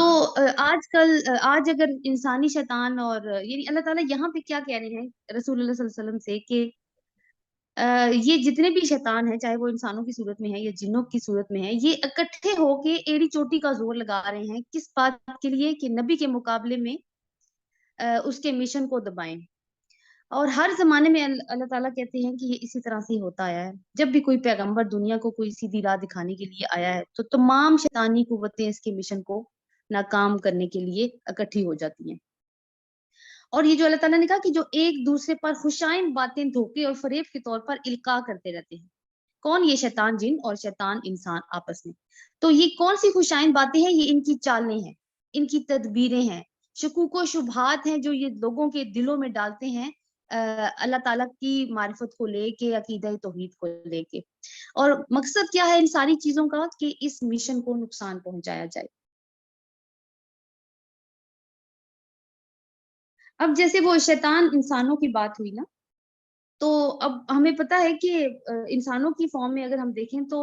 تو آج اگر انسانی شیطان اور یعنی اللہ تعالیٰ یہاں پہ کیا کہہ رہے ہیں رسول اللہ صلی اللہ علیہ وسلم سے کہ یہ جتنے بھی شیطان ہیں، چاہے وہ انسانوں کی صورت میں ہے یا جنوں کی صورت میں ہے، یہ اکٹھے ہو کے ایڑی چوٹی کا زور لگا رہے ہیں کس بات کے لیے کہ نبی کے مقابلے میں اس کے مشن کو دبائیں. اور ہر زمانے میں اللہ تعالیٰ کہتے ہیں کہ یہ اسی طرح سے ہی ہوتا آیا ہے. جب بھی کوئی پیغمبر دنیا کو کوئی سیدھی راہ دکھانے کے لیے آیا ہے تو تمام شیطانی قوتیں اس کے مشن کو ناکام کرنے کے لیے اکٹھی ہو جاتی ہیں. اور یہ جو اللہ تعالیٰ نے کہا کہ جو ایک دوسرے پر خوشائن باتیں دھوکے اور فریب کے طور پر القاء کرتے رہتے ہیں. کون؟ یہ شیطان جن اور شیطان انسان آپس میں. تو یہ کون سی خوشائن باتیں ہیں؟ یہ ان کی چالیں ہیں، ان کی تدبیریں ہیں، شکوک و شبہات ہیں جو یہ لوگوں کے دلوں میں ڈالتے ہیں اللہ تعالیٰ کی معرفت کو لے کے، عقیدہ توحید کو لے کے. اور مقصد کیا ہے ان ساری چیزوں کا؟ کہ اس مشن کو نقصان پہنچایا جائے. اب جیسے وہ شیطان انسانوں کی بات ہوئی نا، تو اب ہمیں پتا ہے کہ انسانوں کی فارم میں اگر ہم دیکھیں تو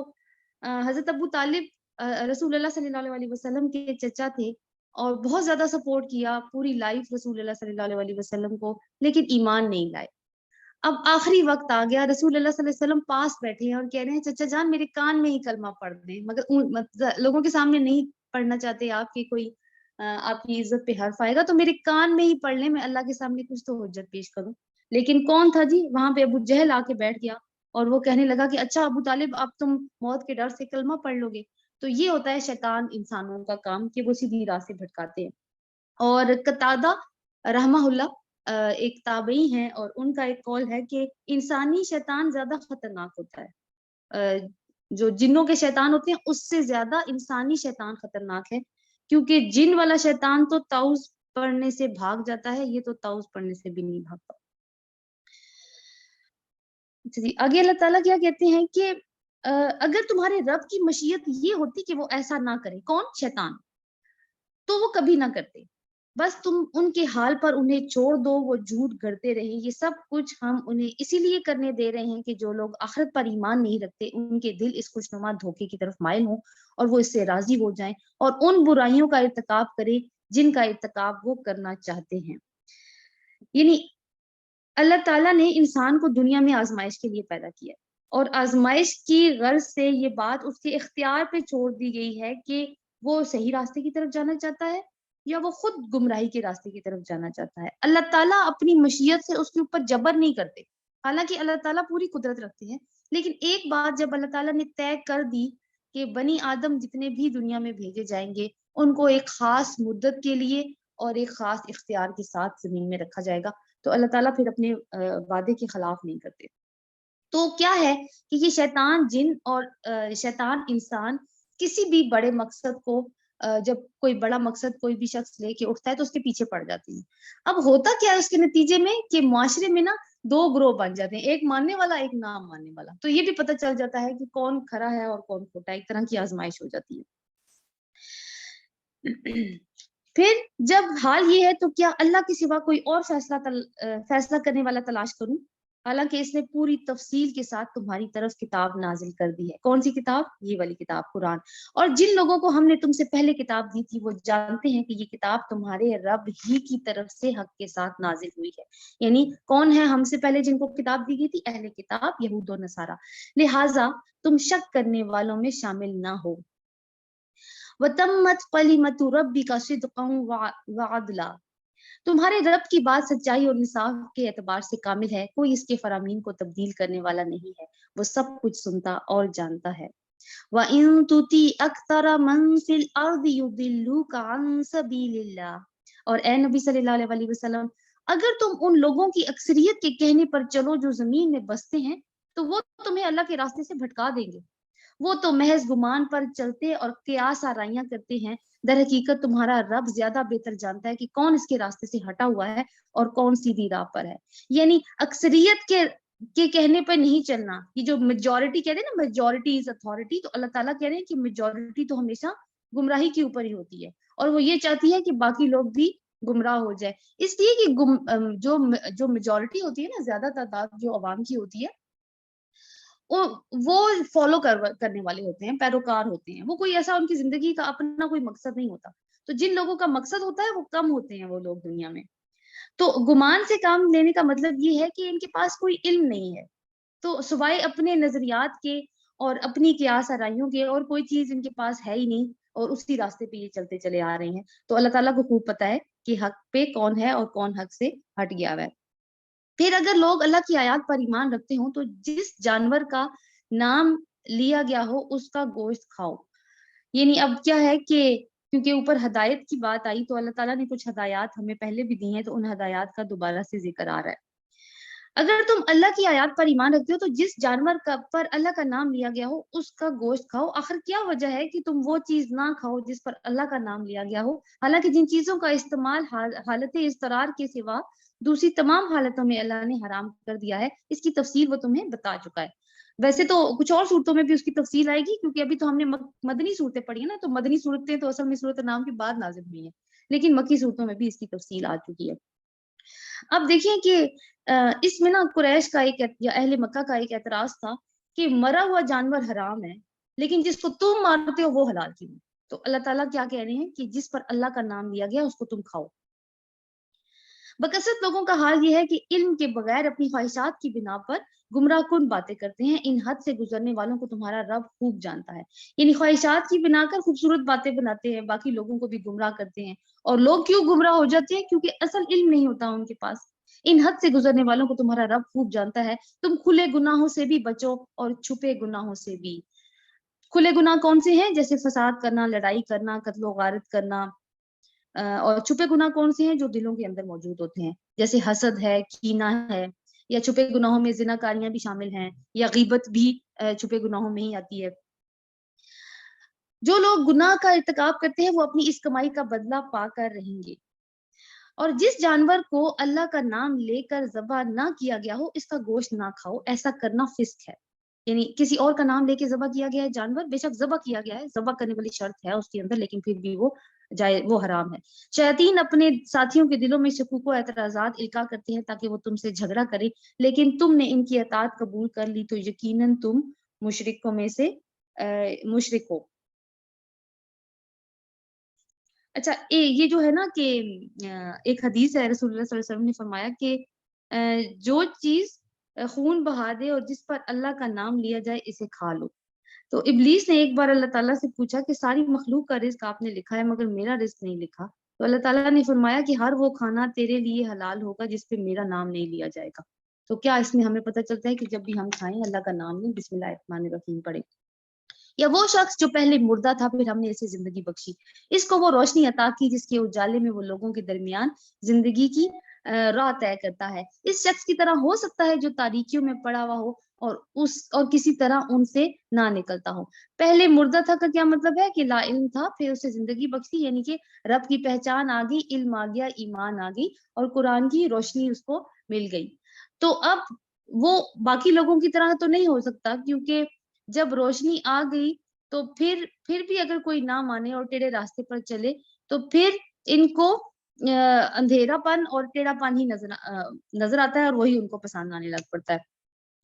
حضرت ابو طالب رسول اللہ صلی اللہ علیہ وسلم کے چچا تھے اور بہت زیادہ سپورٹ کیا پوری لائف رسول اللہ صلی اللہ علیہ وسلم کو، لیکن ایمان نہیں لائے. اب آخری وقت آ گیا، رسول اللہ صلی اللہ علیہ وسلم پاس بیٹھے ہیں اور کہہ رہے ہیں چچا جان میرے کان میں ہی کلمہ پڑھ دیں، مگر لوگوں کے سامنے نہیں پڑھنا چاہتے آپ کہ کوئی آپ کی عزت پہ حرف آئے گا، تو میرے کان میں ہی پڑھ لیں، میں اللہ کے سامنے کچھ تو حجت پیش کروں. لیکن کون تھا جی؟ وہاں پہ ابو جہل آ کے بیٹھ گیا اور وہ کہنے لگا کہ اچھا ابو طالب اب تم موت کے ڈر سے کلمہ پڑھ لو گے. تو یہ ہوتا ہے شیطان انسانوں کا کام کہ وہ سیدھی راہ سے بھٹکاتے ہیں. اور قتادہ رحمہ اللہ ایک تابعی ہیں اور ان کا ایک قول ہے کہ انسانی شیطان زیادہ خطرناک ہوتا ہے. جو جنوں کے شیطان ہوتے ہیں اس سے زیادہ انسانی شیطان خطرناک ہے، کیونکہ جن والا شیطان تو تعوذ پڑھنے سے بھاگ جاتا ہے، یہ تو تعوذ پڑھنے سے بھی نہیں بھاگتا. جی آگے اللہ تعالیٰ کیا کہتے ہیں کہ اگر تمہارے رب کی مشیت یہ ہوتی کہ وہ ایسا نہ کرے، کون؟ شیطان، تو وہ کبھی نہ کرتے. بس تم ان کے حال پر انہیں چھوڑ دو، وہ جھوٹ گڑتے رہیں. یہ سب کچھ ہم انہیں اسی لیے کرنے دے رہے ہیں کہ جو لوگ آخرت پر ایمان نہیں رکھتے ان کے دل اس خوشنما دھوکے کی طرف مائل ہوں اور وہ اس سے راضی ہو جائیں اور ان برائیوں کا ارتکاب کریں جن کا ارتکاب وہ کرنا چاہتے ہیں. یعنی اللہ تعالیٰ نے انسان کو دنیا میں آزمائش کے لیے پیدا کیا اور آزمائش کی غرض سے یہ بات اس کے اختیار پہ چھوڑ دی گئی ہے کہ وہ صحیح راستے کی طرف جانا چاہتا ہے یا وہ خود گمراہی کے راستے کی طرف جانا چاہتا ہے. اللہ تعالیٰ اپنی مشیت سے اس کے اوپر جبر نہیں کرتے، حالانکہ اللہ تعالیٰ پوری قدرت رکھتے ہیں. لیکن ایک بات جب اللہ تعالیٰ نے طے کر دی کہ بنی آدم جتنے بھی دنیا میں بھیجے جائیں گے ان کو ایک خاص مدت کے لیے اور ایک خاص اختیار کے ساتھ زمین میں رکھا جائے گا، تو اللہ تعالیٰ پھر اپنے وعدے کے خلاف نہیں کرتے. تو کیا ہے کہ یہ شیطان جن اور شیطان انسان کسی بھی بڑے مقصد کو جب کوئی بڑا مقصد کوئی بھی شخص لے کے اٹھتا ہے تو اس کے پیچھے پڑ جاتے ہیں. اب ہوتا کیا ہے اس کے نتیجے میں کہ معاشرے میں نا دو گروہ بن جاتے ہیں، ایک ماننے والا ایک نہ ماننے والا. تو یہ بھی پتہ چل جاتا ہے کہ کون کھرا ہے اور کون کھوٹا، ایک طرح کی آزمائش ہو جاتی ہے. پھر جب حال یہ ہے تو کیا اللہ کے سوا کوئی اور فیصلہ کرنے والا تلاش کروں، حالانکہ اس نے پوری تفصیل کے ساتھ تمہاری طرف کتاب نازل کر دی ہے. کون سی کتاب؟ یہ والی کتاب، قرآن. اور جن لوگوں کو ہم نے تم سے پہلے کتاب دی تھی وہ جانتے ہیں کہ یہ کتاب تمہارے رب ہی کی طرف سے حق کے ساتھ نازل ہوئی ہے. یعنی کون ہے ہم سے پہلے جن کو کتاب دی گئی تھی؟ اہل کتاب، یہود و نصارہ. لہٰذا تم شک کرنے والوں میں شامل نہ ہو. وَتَمَّتْ كَلِمَةُ رَبِّكَ صِدْقًا وَعَدْلًا، تمہارے رب کی بات سچائی اور انصاف کے اعتبار سے کامل ہے، کوئی اس کے فرامین کو تبدیل کرنے والا نہیں ہے، وہ سب کچھ سنتا اور جانتا ہے. وَإِن تُطِعْ أَكْثَرَ مَن فِي الْأَرْضِ يُضِلُّوكَ عَن سَبِيلِ اللَّهِ، اور اے نبی صلی اللہ علیہ وسلم اگر تم ان لوگوں کی اکثریت کے کہنے پر چلو جو زمین میں بستے ہیں تو وہ تمہیں اللہ کے راستے سے بھٹکا دیں گے. وہ تو محض گمان پر چلتے اور قیاس آرائیاں کرتے ہیں، در حقیقت تمہارا رب زیادہ بہتر جانتا ہے کہ کون اس کے راستے سے ہٹا ہوا ہے اور کون سیدھی راہ پر ہے. یعنی اکثریت کے کہنے پر نہیں چلنا. یہ جو میجورٹی کہتے ہیں نا، میجورٹی از اتھارٹی، تو اللہ تعالیٰ کہہ رہے ہیں کہ میجورٹی تو ہمیشہ گمراہی کے اوپر ہی ہوتی ہے اور وہ یہ چاہتی ہے کہ باقی لوگ بھی گمراہ ہو جائے. اس لیے کہ جو میجورٹی ہوتی ہے نا، زیادہ تعداد جو عوام کی ہوتی ہے، وہ فالو کرنے والے ہوتے ہیں، پیروکار ہوتے ہیں، وہ کوئی ایسا ان کی زندگی کا اپنا کوئی مقصد نہیں ہوتا. تو جن لوگوں کا مقصد ہوتا ہے وہ کم ہوتے ہیں وہ لوگ دنیا میں. تو گمان سے کام لینے کا مطلب یہ ہے کہ ان کے پاس کوئی علم نہیں ہے، تو سوائے اپنے نظریات کے اور اپنی قیاس آرائیوں کے اور کوئی چیز ان کے پاس ہے ہی نہیں، اور اسی راستے پہ یہ چلتے چلے آ رہے ہیں. تو اللہ تعالیٰ کو خوب پتا ہے کہ حق پہ کون ہے اور کون حق سے ہٹ گیا ہوا ہے. پھر اگر لوگ اللہ کی آیات پر ایمان رکھتے ہوں تو جس جانور کا نام لیا گیا ہو اس کا گوشت کھاؤ. یعنی اب کیا ہے کہ کیونکہ اوپر ہدایت کی بات آئی تو اللہ تعالیٰ نے کچھ ہدایات ہمیں پہلے بھی دی ہیں، تو ان ہدایات کا دوبارہ سے ذکر آ رہا ہے. اگر تم اللہ کی آیات پر ایمان رکھتے ہو تو جس جانور پر اللہ کا نام لیا گیا ہو اس کا گوشت کھاؤ. آخر کیا وجہ ہے کہ تم وہ چیز نہ کھاؤ جس پر اللہ کا نام لیا گیا ہو، حالانکہ جن چیزوں کا استعمال حالت اضطرار کے سوا دوسری تمام حالتوں میں اللہ نے حرام کر دیا ہے. اس کی تفصیل وہ تمہیں بتا چکا ہے. ویسے تو کچھ اور صورتوں میں بھی اس کی تفصیل آئے گی، کیونکہ ابھی تو ہم نے مدنی صورتیں پڑھی ہیں نا، تو مدنی صورتیں تو اصل میں صورت نام کے بعد نازل ہوئی ہیں، لیکن مکی صورتوں میں بھی اس کی تفصیل آ چکی ہے. اب دیکھیں کہ اس میں نا قریش کا ایک یا اہل مکہ کا ایک اعتراض تھا کہ مرا ہوا جانور حرام ہے لیکن جس کو تم مارتے ہو وہ حلال کیوں؟ تو اللہ تعالیٰ کیا کہہ رہے ہیں کہ جس پر اللہ کا نام لیا گیا اس کو تم کھاؤ. بکثرت لوگوں کا حال یہ ہے کہ علم کے بغیر اپنی خواہشات کی بنا پر گمراہ کن باتیں کرتے ہیں. ان حد سے گزرنے والوں کو تمہارا رب خوب جانتا ہے. یعنی خواہشات کی بنا کر خوبصورت باتیں بناتے ہیں، باقی لوگوں کو بھی گمراہ کرتے ہیں. اور لوگ کیوں گمراہ ہو جاتے ہیں؟ کیونکہ اصل علم نہیں ہوتا ان کے پاس. ان حد سے گزرنے والوں کو تمہارا رب خوب جانتا ہے. تم کھلے گناہوں سے بھی بچو اور چھپے گناہوں سے بھی. کھلے گناہ کون سے ہیں؟ جیسے فساد کرنا، لڑائی کرنا، قتل و غارت کرنا. اور چھپے گناہ کون سے ہیں؟ جو دلوں کے اندر موجود ہوتے ہیں، جیسے حسد ہے، کینہ ہے، یا چھپے گناہوں میں زنا کاریاں بھی شامل ہیں، یا غیبت بھی چھپے گناہوں میں ہی آتی ہے. جو لوگ گناہ کا ارتکاب کرتے ہیں وہ اپنی اس کمائی کا بدلہ پا کر رہیں گے. اور جس جانور کو اللہ کا نام لے کر ذبح نہ کیا گیا ہو اس کا گوشت نہ کھاؤ. ایسا کرنا فسق ہے. یعنی کسی اور کا نام لے کے ذبح کیا گیا ہے جانور، بے شک ذبح کیا گیا ہے، ذبح کرنے والی شرط ہے اس کے اندر، لیکن پھر بھی وہ حرام ہے. شیاطین اپنے ساتھیوں کے دلوں میں شکوک و اعتراضات القاء کرتے ہیں تاکہ وہ تم سے جھگڑا کرے، لیکن تم نے ان کی اطاعت قبول کر لی تو یقیناً تم مشرکوں میں سے مشرک ہو. اچھا یہ جو ہے نا کہ ایک حدیث ہے، رسول اللہ صلی اللہ علیہ وسلم نے فرمایا کہ جو چیز خون بہا دے اور جس پر اللہ کا نام لیا جائے اسے کھا لو. تو ابلیس نے ایک بار اللہ تعالیٰ سے پوچھا کہ ساری مخلوق کا رزق آپ نے لکھا ہے مگر میرا رزق نہیں لکھا. تو اللہ تعالیٰ نے فرمایا کہ ہر وہ کھانا تیرے لیے حلال ہوگا جس پہ میرا نام نہیں لیا جائے گا. تو کیا اس میں ہمیں پتہ چلتا ہے کہ جب بھی ہم کھائیں اللہ کا نام لیں، بسم اللہ الرحمن الرحیم پڑھیں. یا وہ شخص جو پہلے مردہ تھا پھر ہم نے اسے زندگی بخشی، اس کو وہ روشنی عطا کی جس کے اجالے میں وہ لوگوں کے درمیان زندگی کی راہ طے کرتا ہے. اس شخص کی طرح ہو سکتا ہے جو تاریکیوں میں پڑا ہوا ہو اور کسی طرح ان سے نہ نکلتا ہو. پہلے مردہ تھا کا کیا مطلب ہے کہ لا علم تھا، پھر اسے زندگی بخشی، یعنی کہ رب کی پہچان آ گئی، علم آ گیا، ایمان آ گئی اور قرآن کی روشنی اس کو مل گئی. تو اب وہ باقی لوگوں کی طرح تو نہیں ہو سکتا، کیونکہ جب روشنی آ گئی تو پھر بھی اگر کوئی نہ مانے اور ٹیڑھے راستے پر چلے تو پھر ان کو اندھیرا پن اور ٹیڑھا پن ہی نظر آتا ہے اور وہی ان کو پسند آنے لگ پڑتا ہے.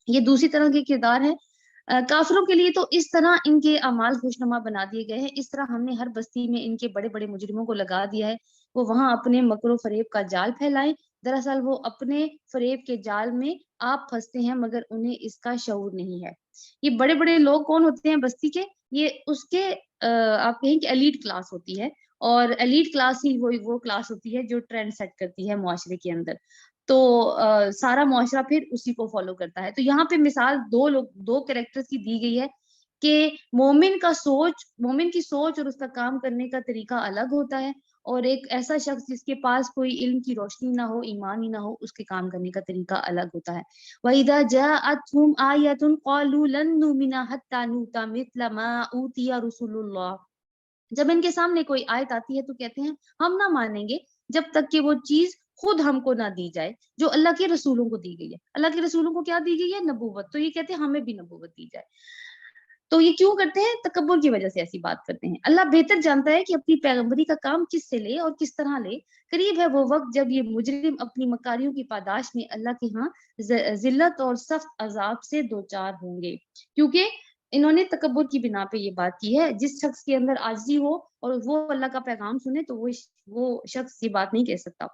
یہ دوسری طرح کے کردار ہے. کافروں کے لیے تو اس طرح ان کے اعمال خوشنما بنا دیے گئے ہیں. اس طرح ہم نے ہر بستی میں ان کے بڑے بڑے مجرموں کو لگا دیا ہے، وہ وہاں اپنے مکر و فریب کا جال پھیلائیں. دراصل وہ اپنے فریب کے جال میں آپ پھنستے ہیں مگر انہیں اس کا شعور نہیں ہے. یہ بڑے بڑے لوگ کون ہوتے ہیں بستی کے؟ یہ اس کے آپ کہیں کہ ایلیٹ کلاس ہوتی ہے، اور ایلیٹ کلاس ہی وہ کلاس ہوتی ہے جو ٹرینڈ سیٹ کرتی ہے معاشرے کے اندر. تو سارا معاشرہ پھر اسی کو فالو کرتا ہے. تو یہاں پہ مثال دو کریکٹرز کی دی گئی ہے کہ مومن کی سوچ اور اس کا کام کرنے کا طریقہ الگ ہوتا ہے، اور ایک ایسا شخص جس کے پاس کوئی علم کی روشنی نہ ہو، ایمان ہی نہ ہو، اس کے کام کرنے کا طریقہ الگ ہوتا ہے. وَإِذَا جَاءَتْهُمْ آيَةٌ قَالُوا لَن نُؤْمِنَ حَتَّى نُؤْتَىٰ مِثْلَ مَا أُوتِيَ رُسُلُ اللَّهِ. جب ان کے سامنے کوئی آیت آتی ہے تو کہتے ہیں ہم نہ مانیں گے جب تک کہ وہ چیز خود ہم کو نہ دی جائے جو اللہ کے رسولوں کو دی گئی ہے. اللہ کے رسولوں کو کیا دی گئی ہے؟ نبوت. تو یہ کہتے ہیں ہمیں بھی نبوت دی جائے. تو یہ کیوں کرتے ہیں؟ تکبر کی وجہ سے ایسی بات کرتے ہیں۔ اللہ بہتر جانتا ہے کہ اپنی پیغمبری کا کام کس سے لے اور کس طرح لے۔ قریب ہے وہ وقت جب یہ مجرم اپنی مکاریوں کی پاداش میں اللہ کے ہاں ذلت اور سخت عذاب سے دوچار ہوں گے، کیونکہ انہوں نے تکبر کی بنا پہ یہ بات کی ہے۔ جس شخص کے اندر عاجزی ہو اور وہ اللہ کا پیغام سنے تو وہ شخص یہ بات نہیں کہہ سکتا۔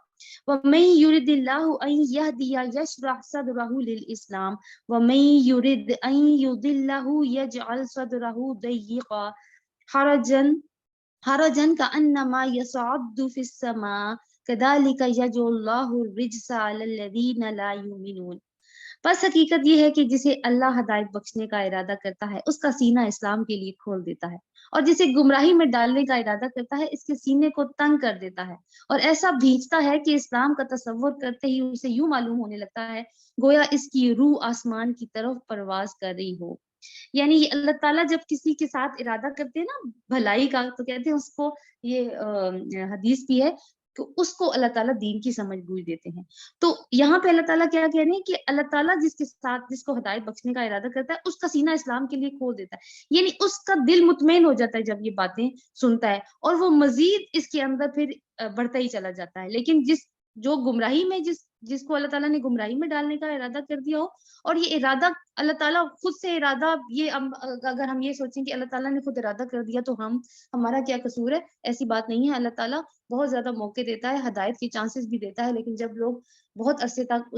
وَمَن يُرِدِ اللَّهُ أَن يَهْدِيَ يَشْرَحْ صَدْرَهُ لِلْإِسْلَامِ وَمَن يُرِدْ أَن يُضِلَّهُ يَجْعَلْ صَدْرَهُ ضَيِّقًا حَرَجًا كَأَنَّمَا يَصْعَدُّ فِي السَّمَاءِ كَذَلِكَ يَجْعَلُ اللَّهُ الرِّجْسَ عَلَى الَّذِينَ لَا يُؤْمِنُونَ۔ بس حقیقت یہ ہے کہ جسے اللہ ہدایت بخشنے کا ارادہ کرتا ہے اس کا سینہ اسلام کے لیے کھول دیتا ہے، اور جسے گمراہی میں ڈالنے کا ارادہ کرتا ہے اس کے سینے کو تنگ کر دیتا ہے، اور ایسا بھیجتا ہے کہ اسلام کا تصور کرتے ہی اسے یوں معلوم ہونے لگتا ہے گویا اس کی روح آسمان کی طرف پرواز کر رہی ہو۔ یعنی یہ اللہ تعالیٰ جب کسی کے ساتھ ارادہ کرتے ہیں نا بھلائی کا، تو کہتے ہیں اس کو، یہ حدیث بھی ہے کہ اس کو اللہ تعالیٰ دین کی سمجھ بوجھ دیتے ہیں۔ تو یہاں پہ اللہ تعالیٰ کیا کہہ رہے ہیں کہ اللہ تعالیٰ جس کے ساتھ جس کو ہدایت بخشنے کا ارادہ کرتا ہے اس کا سینہ اسلام کے لیے کھول دیتا ہے، یعنی اس کا دل مطمئن ہو جاتا ہے جب یہ باتیں سنتا ہے، اور وہ مزید اس کے اندر پھر بڑھتا ہی چلا جاتا ہے۔ لیکن جو گمراہی میں جس کو اللہ تعالیٰ نے گمراہی میں ڈالنے کا ارادہ کر دیا ہو، اور یہ ارادہ اللہ تعالیٰ خود سے ارادہ، یہ اگر ہم یہ سوچیں کہ اللہ تعالیٰ نے خود ارادہ کر دیا تو ہمارا کیا قصور ہے، ایسی بات نہیں ہے۔ اللہ تعالیٰ بہت زیادہ موقع دیتا ہے، ہدایت کے چانسز بھی دیتا ہے، لیکن جب لوگ بہت عرصے تک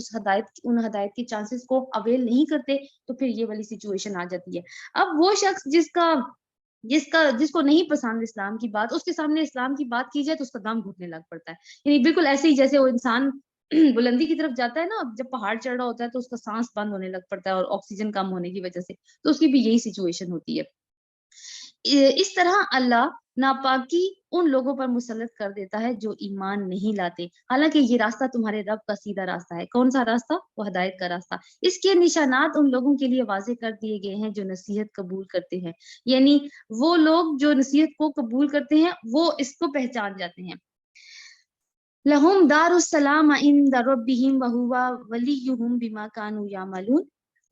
ان ہدایت کے چانسز کو اویل نہیں کرتے تو پھر یہ والی سچویشن آ جاتی ہے۔ اب وہ شخص جس کو نہیں پسند اسلام کی بات، اس کے سامنے اسلام کی بات کی جائے تو اس کا دم گھٹنے لگ پڑتا ہے، یعنی بالکل ایسے ہی جیسے وہ انسان بلندی کی طرف جاتا ہے نا، جب پہاڑ چڑھ رہا ہوتا ہے تو اس کا سانس بند ہونے لگ پڑتا ہے، اور آکسیجن کم ہونے کی وجہ سے، تو اس کی بھی یہی سچویشن ہوتی ہے۔ اس طرح اللہ ناپاکی ان لوگوں پر مسلط کر دیتا ہے جو ایمان نہیں لاتے، حالانکہ یہ راستہ تمہارے رب کا سیدھا راستہ ہے۔ کون سا راستہ؟ وہ ہدایت کا راستہ۔ اس کے نشانات ان لوگوں کے لیے واضح کر دیے گئے ہیں جو نصیحت قبول کرتے ہیں، یعنی وہ لوگ جو نصیحت کو قبول کرتے ہیں وہ اس کو پہچان جاتے ہیں۔ لہم دار السلام عند ربہم وہو ولیہم بما کانوا یعملون۔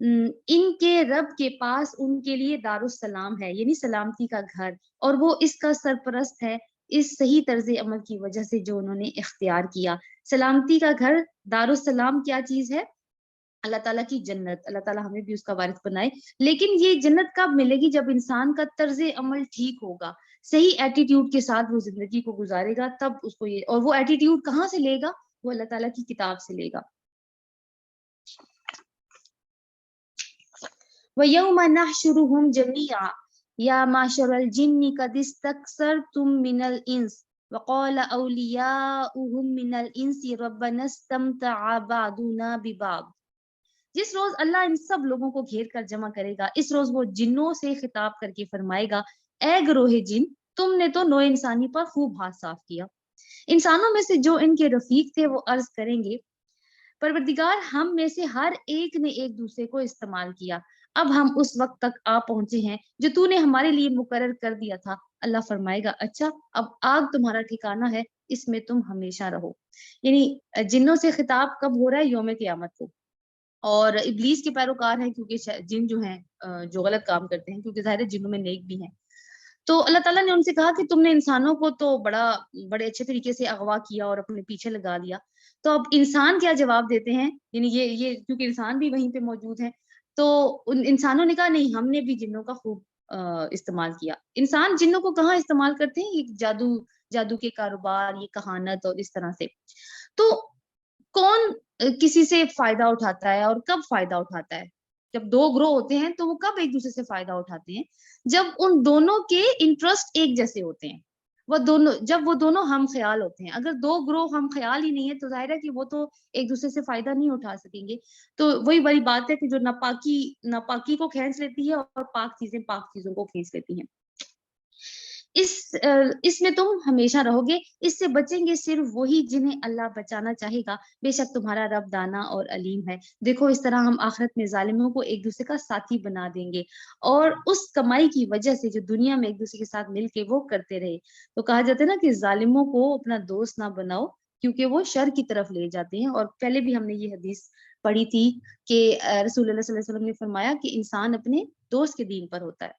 ان کے رب کے پاس ان کے لیے دار السلام ہے، یعنی سلامتی کا گھر، اور وہ اس کا سرپرست ہے اس صحیح طرز عمل کی وجہ سے جو انہوں نے اختیار کیا۔ سلامتی کا گھر دار السلام کیا چیز ہے؟ اللہ تعالیٰ کی جنت۔ اللہ تعالیٰ ہمیں بھی اس کا وارث بنائے۔ لیکن یہ جنت کب ملے گی؟ جب انسان کا طرز عمل ٹھیک ہوگا، صحیح ایٹیٹیوڈ کے ساتھ وہ زندگی کو گزارے گا، تب اس کو یہ، اور وہ ایٹیٹیوڈ کہاں سے لے گا؟ وہ اللہ تعالیٰ کی کتاب سے لے گا۔ وَيَوْمَ نَحْشُرُهُمْ جَمِيعًا يَا مَعْشَرَ الْجِنِّ قَدِ اسْتَكْثَرْتُم مِّنَ الْإِنسِ وَقَالَ أَوْلِيَاؤُهُم مِّنَ الْإِنسِ رَبَّنَا اسْتَمْتَعَ بَعْضُنَا بِبَعْضٍ۔ جس روز اللہ ان سب لوگوں کو گھیر کر جمع کرے گا، اس روز وہ جنوں سے خطاب کر کے فرمائے گا، اے گروہ جن، تم نے تو نوع انسانی پر خوب ہاتھ صاف کیا۔ انسانوں میں سے جو ان کے رفیق تھے وہ عرض کریں گے، پروردگار، ہم میں سے ہر ایک نے ایک دوسرے کو استعمال کیا، اب ہم اس وقت تک آ پہنچے ہیں جو تو نے ہمارے لیے مقرر کر دیا تھا۔ اللہ فرمائے گا، اچھا اب آگ تمہارا ٹھکانہ ہے، اس میں تم ہمیشہ رہو۔ یعنی جنوں سے خطاب کب ہو رہا ہے؟ یوم قیامت کو۔ اور ابلیس کے پیروکار ہیں، کیونکہ جن جو ہیں جو غلط کام کرتے ہیں، کیونکہ ظاہر ہے جنوں میں نیک بھی ہیں۔ تو اللہ تعالیٰ نے ان سے کہا کہ تم نے انسانوں کو تو بڑے اچھے طریقے سے اغوا کیا اور اپنے پیچھے لگا لیا، تو اب انسان کیا جواب دیتے ہیں؟ یعنی یہ کیونکہ انسان بھی وہیں پہ موجود ہیں، تو ان انسانوں نے کہا نہیں، ہم نے بھی جنوں کا خوب استعمال کیا۔ انسان جنوں کو کہاں استعمال کرتے ہیں؟ یہ جادو کے کاروبار، یہ کہانت اور اس طرح سے۔ تو کون کسی سے فائدہ اٹھاتا ہے اور کب فائدہ اٹھاتا ہے؟ جب دو گروہ ہوتے ہیں تو وہ کب ایک دوسرے سے فائدہ اٹھاتے ہیں؟ جب ان دونوں کے انٹرسٹ ایک جیسے ہوتے ہیں، جب وہ دونوں ہم خیال ہوتے ہیں۔ اگر دو گروہ ہم خیال ہی نہیں ہے تو ظاہر ہے کہ وہ تو ایک دوسرے سے فائدہ نہیں اٹھا سکیں گے۔ تو وہی بڑی بات ہے کہ جو ناپاکی کو کھینچ لیتی ہے اور پاک چیزوں کو کھینچ لیتی ہیں۔ اس میں تم ہمیشہ رہو گے، اس سے بچیں گے صرف وہی جنہیں اللہ بچانا چاہے گا، بے شک تمہارا رب دانا اور علیم ہے۔ دیکھو اس طرح ہم آخرت میں ظالموں کو ایک دوسرے کا ساتھی بنا دیں گے، اور اس کمائی کی وجہ سے جو دنیا میں ایک دوسرے کے ساتھ مل کے وہ کرتے رہے۔ تو کہا جاتا ہے نا کہ ظالموں کو اپنا دوست نہ بناؤ، کیونکہ وہ شر کی طرف لے جاتے ہیں۔ اور پہلے بھی ہم نے یہ حدیث پڑھی تھی کہ رسول اللہ صلی اللہ علیہ وسلم نے فرمایا کہ انسان اپنے دوست کے دین پر ہوتا ہے۔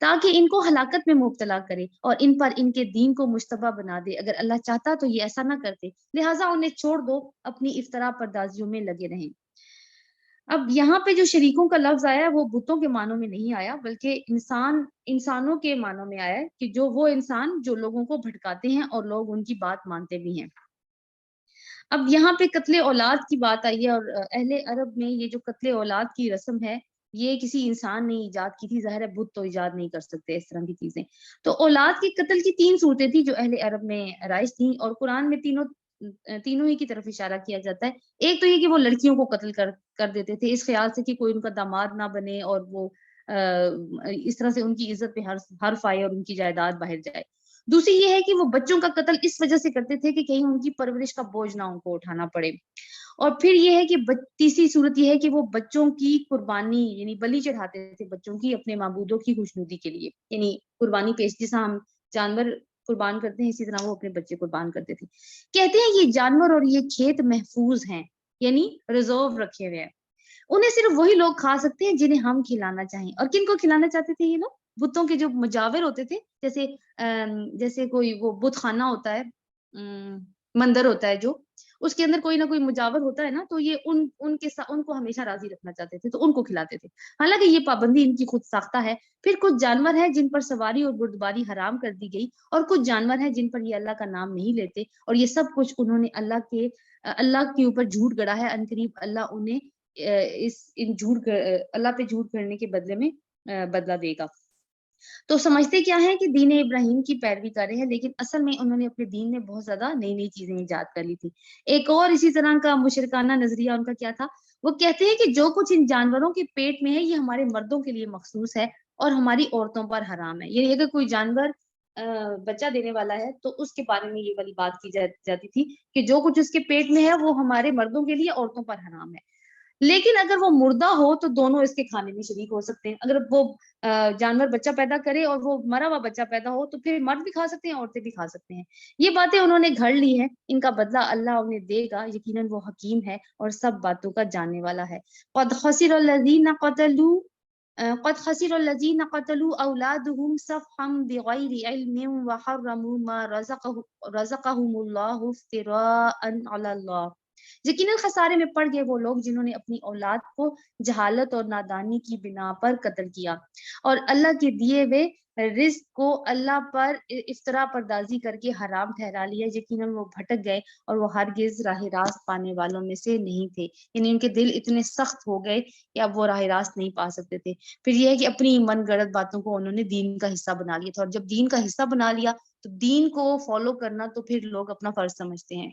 تاکہ ان کو ہلاکت میں مبتلا کرے اور ان پر ان کے دین کو مشتبہ بنا دے۔ اگر اللہ چاہتا تو یہ ایسا نہ کرتے، لہٰذا انہیں چھوڑ دو، اپنی افطرا پردازیوں میں لگے رہیں۔ اب یہاں پہ جو شریکوں کا لفظ آیا ہے وہ بتوں کے معنوں میں نہیں آیا، بلکہ انسانوں کے معنوں میں آیا ہے، کہ جو وہ انسان جو لوگوں کو بھٹکاتے ہیں اور لوگ ان کی بات مانتے بھی ہیں۔ اب یہاں پہ قتل اولاد کی بات آئی ہے، اور اہل عرب میں یہ جو قتل اولاد کی رسم ہے یہ کسی انسان نے ایجاد کی تھی، ظاہر ہے بت تو ایجاد نہیں کر سکتے اس طرح کی چیزیں۔ تو اولاد کے قتل کی 3 صورتیں تھیں جو اہل عرب میں رائج تھیں، اور قرآن میں تینوں ہی کی طرف اشارہ کیا جاتا ہے۔ ایک تو یہ کہ وہ لڑکیوں کو قتل کر دیتے تھے اس خیال سے کہ کوئی ان کا داماد نہ بنے، اور وہ اس طرح سے ان کی عزت پہ حرف آئے اور ان کی جائیداد باہر جائے۔ دوسری یہ ہے کہ وہ بچوں کا قتل اس وجہ سے کرتے تھے کہ کہیں ان کی پرورش کا بوجھ نہ ان کو اٹھانا پڑے۔ اور پھر یہ ہے کہ تیسری صورت یہ ہے کہ وہ بچوں کی قربانی یعنی بلی چڑھاتے تھے بچوں کی اپنے معبودوں کی خوشنودی کے لیے، یعنی قربانی پیش، جیسا ہم جانور قربان کرتے ہیں اسی طرح وہ اپنے بچے قربان کرتے تھے۔ کہتے ہیں یہ جانور اور یہ کھیت محفوظ ہیں، یعنی ریزرو رکھے ہوئے ہیں، انہیں صرف وہی لوگ کھا سکتے ہیں جنہیں ہم کھلانا چاہیں۔ اور کن کو کھلانا چاہتے تھے یہ لوگ؟ بتوں کے جو مجاور ہوتے تھے، جیسے کوئی وہ بت خانہ ہوتا ہے، مندر ہوتا ہے جو، اس کے اندر کوئی نہ کوئی مجاور ہوتا ہے نا، تو یہ ان کو ہمیشہ راضی رکھنا چاہتے تھے، تو ان کو کھلاتے تھے۔ حالانکہ یہ پابندی ان کی خود ساختہ ہے۔ پھر کچھ جانور ہیں جن پر سواری اور بردباری حرام کر دی گئی، اور کچھ جانور ہیں جن پر یہ اللہ کا نام نہیں لیتے، اور یہ سب کچھ انہوں نے اللہ کے اوپر جھوٹ گڑا ہے۔ عنقریب اللہ انہیں اللہ پہ جھوٹ گڑنے کے بدلے میں بدلہ دے گا۔ تو سمجھتے کیا ہے کہ دین ابراہیم کی پیروی کر رہے ہیں، لیکن اصل میں انہوں نے اپنے دین میں بہت زیادہ نئی نئی چیزیں ایجاد کر لی تھی۔ ایک اور اسی طرح کا مشرکانہ نظریہ ان کا کیا تھا، وہ کہتے ہیں کہ جو کچھ ان جانوروں کے پیٹ میں ہے یہ ہمارے مردوں کے لیے مخصوص ہے اور ہماری عورتوں پر حرام ہے۔ یعنی اگر کوئی جانور بچہ دینے والا ہے تو اس کے بارے میں یہ والی بات کی جاتی تھی کہ جو کچھ اس کے پیٹ میں ہے وہ ہمارے مردوں کے لیے، عورتوں پر حرام ہے۔ لیکن اگر وہ مردہ ہو تو دونوں اس کے کھانے میں شریک ہو سکتے ہیں۔ اگر وہ جانور بچہ پیدا کرے اور وہ مرا ہوا بچہ پیدا ہو تو پھر مرد بھی کھا سکتے ہیں، عورتیں بھی کھا سکتے ہیں۔ یہ باتیں انہوں نے گھڑ لی ہیں، ان کا بدلہ اللہ انہیں دے گا، یقیناً وہ حکیم ہے اور سب باتوں کا جاننے والا ہے۔ قد خسر الذين قتلوا اولادهم صفحا بغير علم وحرموا ما رزقهم الله افتراء على الله۔ یقیناً خسارے میں پڑ گئے وہ لوگ جنہوں نے اپنی اولاد کو جہالت اور نادانی کی بنا پر قتل کیا، اور اللہ کے دیے ہوئے رزق کو اللہ پر افطرا پردازی کر کے حرام ٹھہرا لیا۔ یقیناً وہ بھٹک گئے اور وہ ہرگز راہ راست پانے والوں میں سے نہیں تھے۔ یعنی ان کے دل اتنے سخت ہو گئے کہ اب وہ راہ راست نہیں پا سکتے تھے۔ پھر یہ ہے کہ اپنی من گڑت باتوں کو انہوں نے دین کا حصہ بنا لیا تھا، اور جب دین کا حصہ بنا لیا تو دین کو فالو کرنا تو پھر لوگ اپنا فرض سمجھتے ہیں۔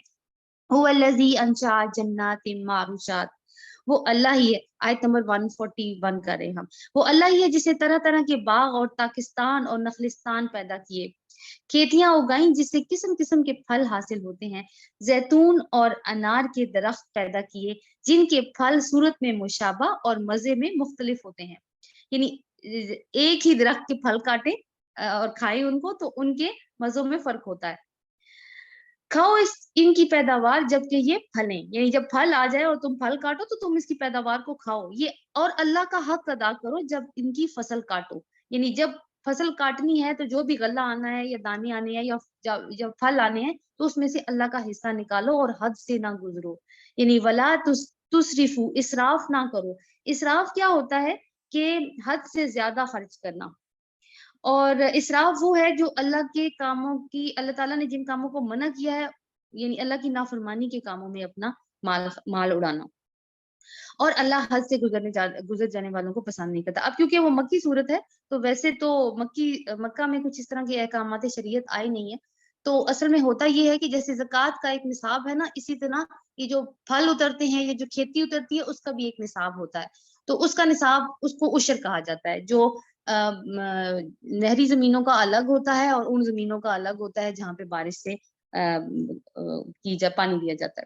هو الذی انشأ جنات معروشات، وہ اللہ ہی ہے۔ آیت نمبر 141 کر رہے ہیں ہم۔ وہ اللہ ہی ہے جسے طرح طرح کے باغ اور تاکستان اور نخلستان پیدا کیے، کھیتیاں اگائیں جس سے قسم قسم کے پھل حاصل ہوتے ہیں، زیتون اور انار کے درخت پیدا کیے جن کے پھل صورت میں مشابہ اور مزے میں مختلف ہوتے ہیں۔ یعنی ایک ہی درخت کے پھل کاٹیں اور کھائیں ان کو تو ان کے مزوں میں فرق ہوتا ہے۔ کھاؤ ان کی پیداوار جبکہ یہ پھلیں، یعنی جب پھل آ جائے اور تم پھل کاٹو تو تم اس کی پیداوار کو کھاؤ یہ، اور اللہ کا حق ادا کرو جب ان کی فصل کاٹو۔ یعنی جب فصل کاٹنی ہے تو جو بھی غلہ آنا ہے یا دانے آنے ہیں یا جب پھل آنے ہیں تو اس میں سے اللہ کا حصہ نکالو اور حد سے نہ گزرو۔ یعنی ولا تسرفو، اسراف نہ کرو۔ اسراف کیا ہوتا ہے کہ حد سے زیادہ خرچ کرنا، اور اسراف وہ ہے جو اللہ کے کاموں کی، اللہ تعالیٰ نے جن کاموں کو منع کیا ہے، یعنی اللہ کی نافرمانی کے کاموں میں اپنا مال اڑانا، اور اللہ حد سے گزر جانے والوں کو پسند نہیں کرتا۔ اب کیونکہ وہ مکی صورت ہے تو ویسے تو مکہ میں کچھ اس طرح کے احکامات شریعت آئے نہیں ہے، تو اصل میں ہوتا یہ ہے کہ جیسے زکوٰۃ کا ایک نصاب ہے نا، اسی طرح یہ جو پھل اترتے ہیں، یہ جو کھیتی اترتی ہے، اس کا بھی ایک نصاب ہوتا ہے۔ تو اس کا نصاب، اس کو عشر کہا جاتا ہے، جو نہری زمینوں کا الگ ہوتا ہے اور ان زمینوں کا الگ ہوتا ہے جہاں پہ بارش سے پانی دیا جاتا ہے۔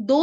2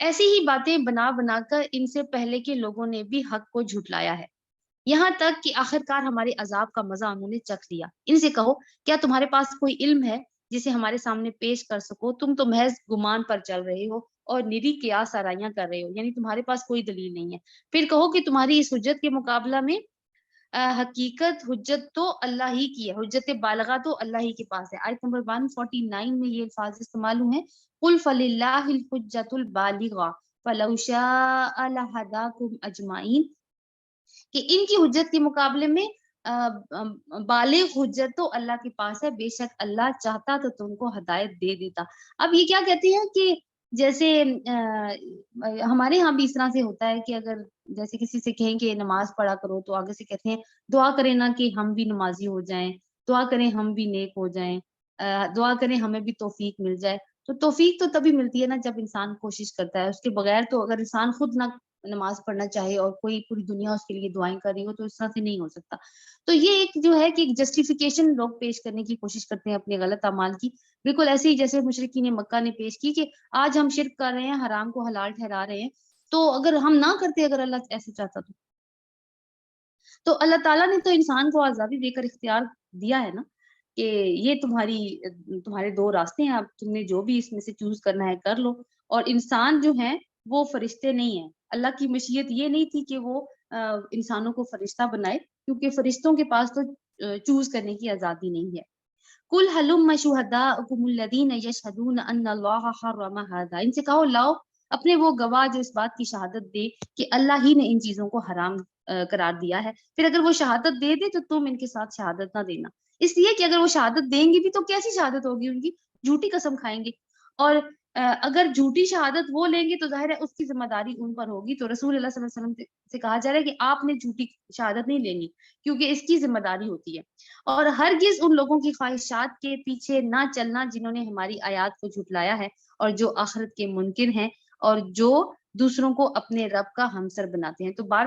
ایسی ہی باتیں بنا بنا کر ان سے پہلے کے لوگوں نے بھی حق کو جھٹلایا ہے، یہاں تک کہ آخرکار ہمارے عذاب کا مزہ انہوں نے چکھ لیا۔ ان سے کہو کیا تمہارے پاس کوئی علم ہے جسے ہمارے سامنے پیش کر سکو؟ تم تو محض گمان پر چل رہے ہو اور نری قیاس آرائیاں کر رہے ہو، یعنی تمہارے پاس کوئی دلیل نہیں ہے۔ پھر کہو کہ تمہاری اس حجت کے مقابلہ میں حقیقت حجت تو اللہ ہی کی ہے، حجت بالغہ تو اللہ ہی کے پاس ہے۔ آیت نمبر 149 میں یہ الفاظ استعمال ہوئے ہیں، قل فللہ الحجت البالغہ فلو شاء لہداکم اجمعین، کہ ان کی حجت کے مقابلے میں بالغ حجت تو اللہ کے پاس ہے، بے شک اللہ چاہتا تو تم کو ہدایت دے دیتا۔ اب یہ کیا کہتے ہیں کہ جیسے ہمارے ہاں بھی اس طرح سے ہوتا ہے کہ اگر جیسے کسی سے کہیں کہ نماز پڑھا کرو تو آگے سے کہتے ہیں دعا کریں نا کہ ہم بھی نمازی ہو جائیں، دعا کریں ہم بھی نیک ہو جائیں، دعا کریں ہمیں بھی توفیق مل جائے۔ تو توفیق تو تبھی ملتی ہے نا جب انسان کوشش کرتا ہے، اس کے بغیر تو اگر انسان خود نہ نماز پڑھنا چاہے اور کوئی پوری دنیا اس کے لیے دعائیں کر رہی ہو تو اس طرح سے نہیں ہو سکتا۔ تو یہ ایک جو ہے کہ ایک جسٹیفیکیشن لوگ پیش کرنے کی کوشش کرتے ہیں اپنے غلط اعمال کی، بالکل ایسے ہی جیسے مشرکین مکہ نے پیش کی کہ آج ہم شرک کر رہے ہیں، حرام کو حلال ٹھہرا رہے ہیں، تو اگر ہم نہ کرتے، اگر اللہ ایسے چاہتا تو اللہ تعالیٰ نے تو انسان کو آزادی دے کر اختیار دیا ہے نا کہ یہ تمہارے دو راستے ہیں، اب تم نے جو بھی اس میں سے چوز کرنا ہے کر لو۔ اور انسان جو ہیں وہ فرشتے نہیں ہیں، اللہ کی مشیت یہ نہیں تھی کہ وہ انسانوں کو فرشتہ بنائے، کیونکہ فرشتوں کے پاس تو چوز کرنے کی آزادی نہیں ہے۔ کل حلم شہداءکم الذین یشہدون ان اللہ حرم ھذا، ان سے کہو لاؤ اپنے وہ گواہ جو اس بات کی شہادت دے کہ اللہ ہی نے ان چیزوں کو حرام قرار دیا ہے۔ پھر اگر وہ شہادت دے دے تو تم ان کے ساتھ شہادت نہ دینا، اس لیے کہ اگر وہ شہادت دیں گی بھی تو کیسی شہادت ہوگی ان کی، جھوٹی قسم کھائیں گے، اور اگر جھوٹی شہادت وہ لیں گے تو ظاہر ہے اس کی ذمہ داری ان پر ہوگی۔ تو رسول اللہ صلی اللہ علیہ وسلم سے کہا جا رہا ہے کہ آپ نے جھوٹی شہادت نہیں لینی کیونکہ اس کی ذمہ داری ہوتی ہے، اور ہرگز ان لوگوں کی خواہشات کے پیچھے نہ چلنا جنہوں نے ہماری آیات کو جھٹلایا ہے اور جو آخرت کے منکر ہیں اور جو دوسروں کو اپنے رب کا ہمسر بناتے ہیں۔ تو بار